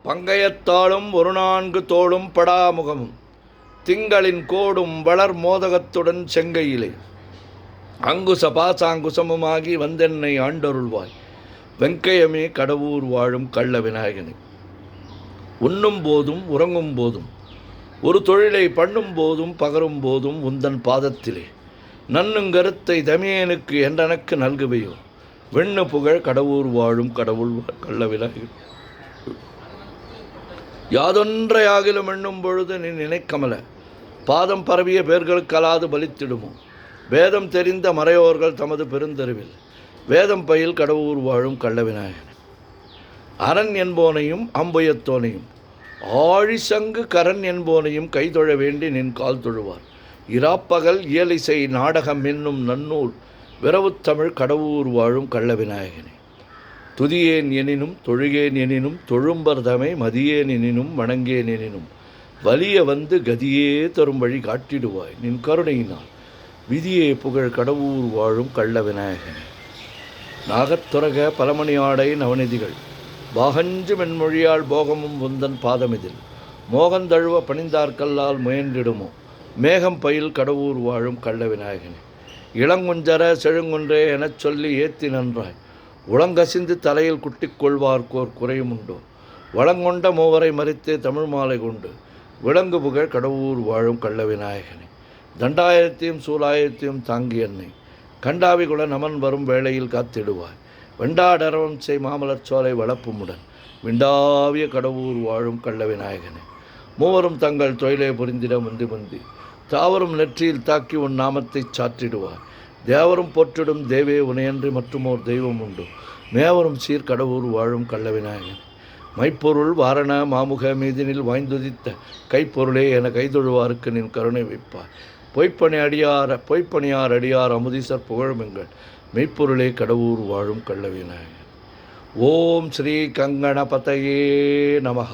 பங்கயத்தாளும் ஒரு நான்கு தோளும் படாமுகமும் திங்களின் கோடும் வளர் மோதகத்துடன் செங்கையிலே அங்குச பாசாங்குசமுமாகி வந்தென்னை ஆண்டருள்வாய் வெங்கையமே கடவுர் வாழும் கள்ள விநாயகனே. உண்ணும் போதும் உறங்கும் போதும் ஒரு தொழிலை பண்ணும் போதும் பகரும் போதும் உந்தன் பாதத்திலே நன்னுங்கருத்தை தமியனுக்கு என்றனக்கு நல்குவையோ வெண்ணு புகழ் கடவுர் வாழும் கடவுள் கள்ள விநாயகன். யாதொன்றையாகிலும் எண்ணும் பொழுது நீ நினைக்கமல பாதம் பரவிய பேர்களுக்கலாது பலித்திடுமோ வேதம் தெரிந்த மறையோர்கள் தமது பெருந்தெருவில் வேதம் பயில் கடவுர் வாழும் கள்ள விநாயகன். அரண் என்போனையும் அம்புயத்தோனையும் ஆழிசங்கு கரண் என்போனையும் கைதொழ வேண்டி நின் கால் தொழுவார் இராப்பகல் இயலிசை நாடகம் என்னும் நன்னூல் விரவுத்தமிழ் கடவுர் வாழும் கள்ள விநாயகனே. துதியேன் எனினும் தொழுகேன் எனினும் தொழும்பர்தமை மதியேன் எனினும் வணங்கேன் எனினும் வலிய வந்து கதியே தரும் வழி காட்டிடுவாய் நின் கருணையினால் விதியே புகழ் கடவுர் வாழும் கள்ள விநாயகனே. நாகத்துரக பலமணி ஆடை நவநிதிகள் பாகஞ்சு மென்மொழியால் போகமும் உந்தன் பாதமிதில் மோகந்தழுவ பணிந்தார்கல்லால் முயன்றிடுமோ மேகம் பயில் கடவுர் வாழும் கள்ள விநாயகனே. இளங்குஞ்சர செழுங்குன்றே எனச் சொல்லி ஏத்தி நன்றாய் உளங்கசிந்து தலையில் குட்டிக் கொள்வார்க்கோர் குறையும் உண்டோ வளங்கொண்ட மூவரை மறித்து தமிழ் மாலை கொண்டு விலங்கு புகழ் கடவுர் வாழும் கள்ள விநாயகனே. தண்டாயிரத்தையும் சூலாயிரத்தையும் தாங்கி என்னை கண்டாவிகுல நமன் வரும் வேளையில் காத்திடுவாய் வெண்டாடரவம் செய் மாமலர் சோலை வளப்புமுடன் விண்டாவிய கடவுர் வாழும் கள்ள விநாயகனே. மூவரும் தங்கள் தொழிலை புரிந்திட முந்தி முந்தி தாவரும் நெற்றியில் தாக்கி உன் நாமத்தை சாற்றிடுவார் தேவரும் போற்றிடும் தேவே உனையன்றி மற்றுமோர் தெய்வம் உண்டு மேவரும் சீர் கடவுர் வாழும் கள்ள விநாயகன். மைப்பொருள் வாரண மாமுக மீதினில் வாய்ந்துதித்த கைப்பொருளே என கைதொழுவாருக்கு நின் கருணை வைப்பார் பொய்ப்பணியார் அடியார் அமுதீசர் புகழுமெங்கள் மெய்ப்பொருளே கடவுர் வாழும் கள்ள விநாயகன். ஓம் ஸ்ரீ கங்கணபதையே நமஹ.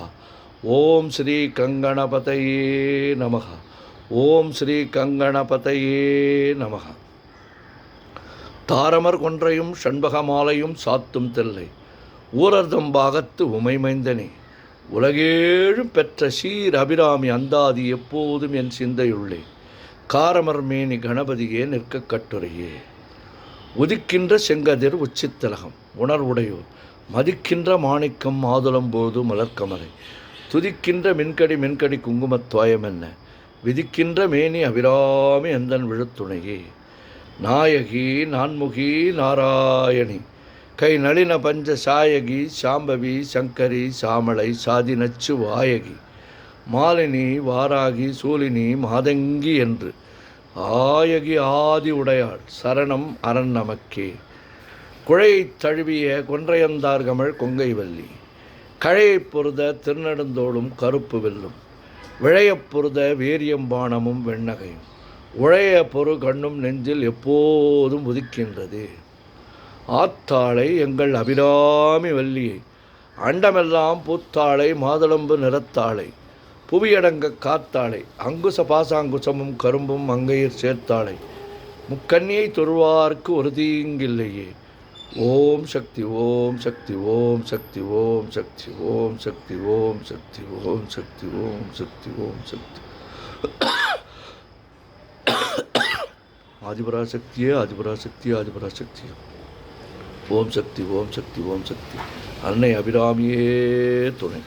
ஓம் ஸ்ரீ கங்கணபதையே நமஹ. ஓம் ஸ்ரீ கங்கணபதையே நமஹ. தாரமர் கொன்றையும் ஷண்பகமாலையும் சாத்தும் தெல்லை ஊரர்தம் பாகத்து உமைமைந்தனே உலகேழும் பெற்ற சீர் அபிராமி அந்தாதி எப்போதும் என் சிந்தையுள்ளே காரமர் மேனி கணபதியே நிற்க கட்டுரையே. உதிக்கின்ற செங்கதிர் உச்சித்தலகம் உணர்வுடையோர் மதிக்கின்ற மாணிக்கம் மாதுளம்போது மலர்கமலை துதிக்கின்ற மின்கடி குங்குமத்வாயம் என்ன விதிக்கின்ற மேனி அபிராமி எந்தன் விழுத்துணையே. நாயகி நான்முகி நாராயணி கை நளின பஞ்ச சாயகி சாம்பவி சங்கரி சாமளை சாதிநச்சு வாயகி மாலினி வாராகி சூலினி மாதங்கி என்று ஆயகி ஆதி உடையாள் சரணம் அரண் நமக்கே. குழையைத் தழுவிய கொன்றையந்தார்கமழ் கொங்கை வள்ளி கழையைப் பொருத திருநெடுந்தோளும் கருப்பு வெல்லும் விழையப் பொருத வேரியம்பானமும் வெண்ணகையும் உழைய பொறு கண்ணும் நெஞ்சில் எப்போதும் உதிக்கின்றது. ஆத்தாளை எங்கள் அபிராமி வள்ளியை அண்டமெல்லாம் பூத்தாளை மாதுளம்பு நிறத்தாளை புவியடங்க காத்தாளை அங்குச பாசாங்குசமும் கரும்பும் அங்கையில் சேர்த்தாளை முக்கண்ணியை தொழுவார்க்கு ஒரு தீங்கில்லையே. ஓம் சக்தி ஓம் சக்தி ஓம் சக்தி ஓம் சக்தி ஓம் சக்தி ஓம் சக்தி ஓம் சக்தி ஓம் சக்தி ஓம் சக்தி. ஆதிபராசக்தியே ஆதிபராசக்தியே ஆதிபராசக்தியே. ஓம் சக்தி ஓம் சக்தி ஓம் சக்தி. அன்னை அபிராமியே துணை.